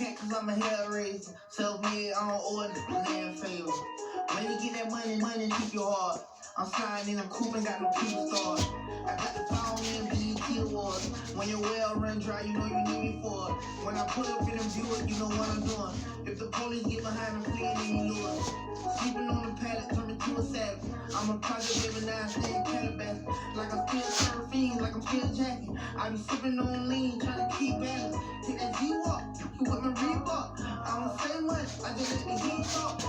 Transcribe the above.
cat cause I'm a hell raiser. Self-made, I don't owe a man favor. When you get that money, keep your heart. I'm sliding in a coupe and got no people stars. I got the power in BBQ awards. When your well run dry, you know you need me for it. When I pull up in them viewers, you know what I'm doing. If the police get behind me, please leave me lure. Sleeping on the pallet, turning to a savage. I'm a project every now and then, Calabash. Like I'm still surfing, like I'm still jacking. I be sipping on lean, trying to keep balance. Take that G-Walk, you with my Reebok. I don't say much, I just let the heat talk.